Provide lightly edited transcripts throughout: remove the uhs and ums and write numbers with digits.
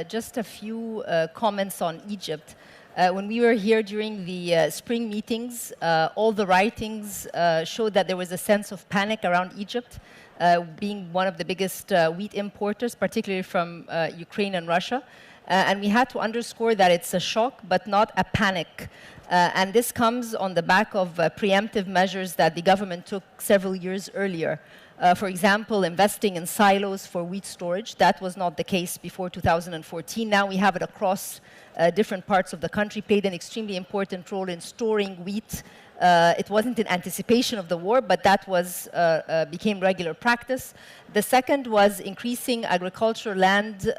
Just a few comments on Egypt. When we were here during the spring meetings, all the writings showed that there was a sense of panic around Egypt, being one of the biggest wheat importers, particularly from Ukraine and Russia. And we had to underscore that it's a shock, but not a panic. And this comes on the back of preemptive measures that the government took several years earlier. For example, investing in silos for wheat storage. That was not the case before 2014. Now we have it across different parts of the country, played an extremely important role in storing wheat. It wasn't in anticipation of the war, but that became regular practice. The second was increasing agricultural land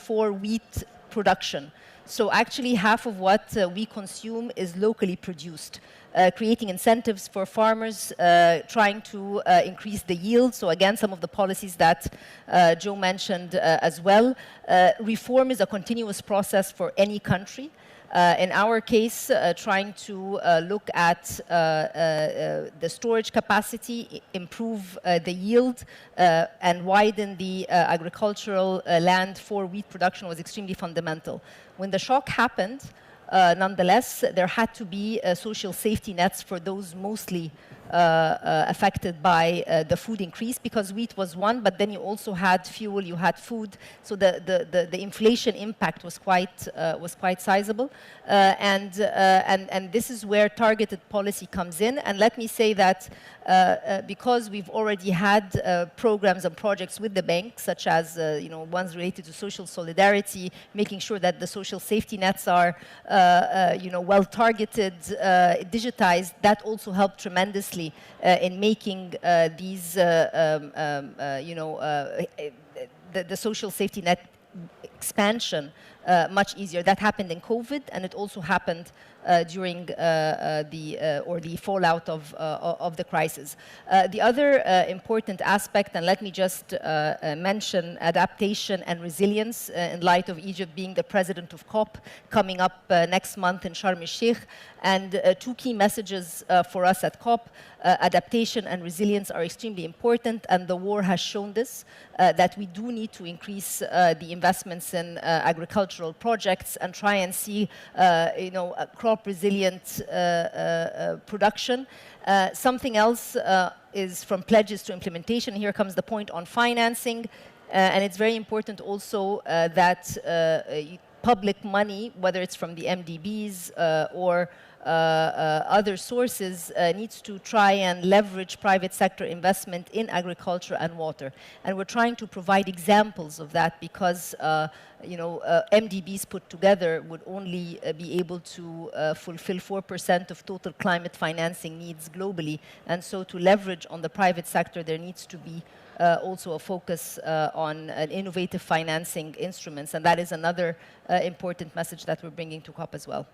for wheat production. So actually half of what we consume is locally produced, creating incentives for farmers, trying to increase the yield. So again, some of the policies that Joe mentioned as well. Reform is a continuous process for any country. In our case, trying to look at the storage capacity, improve the yield, and widen the agricultural land for wheat production was extremely fundamental. When the shock happened, nonetheless, there had to be social safety nets for those mostly affected by the food increase, because wheat was one, but then you also had fuel, you had food, so the inflation impact was quite sizable, and this is where targeted policy comes in. And let me say that because we've already had programs and projects with the bank, such as ones related to social solidarity, making sure that the social safety nets are well targeted, digitized, that also helped tremendously in making these, the social safety net expansion much easier. That happened in COVID, and it also happened during the fallout of the crisis. The other important aspect, and let me just mention adaptation and resilience in light of Egypt being the president of COP coming up next month in Sharm el-Sheikh. And two key messages for us at COP. Adaptation and resilience are extremely important, and the war has shown this, that we do need to increase the investments in agricultural projects and try and see crop resilient production. Something else is from pledges to implementation. Here comes the point on financing, and it's very important also that public money, whether it's from the MDBs or other sources, needs to try and leverage private sector investment in agriculture and water. And we're trying to provide examples of that, because MDBs put together would only be able to fulfill 4% of total climate financing needs globally. And so to leverage on the private sector, there needs to be also a focus on innovative financing instruments. And that is another important message that we're bringing to COP as well.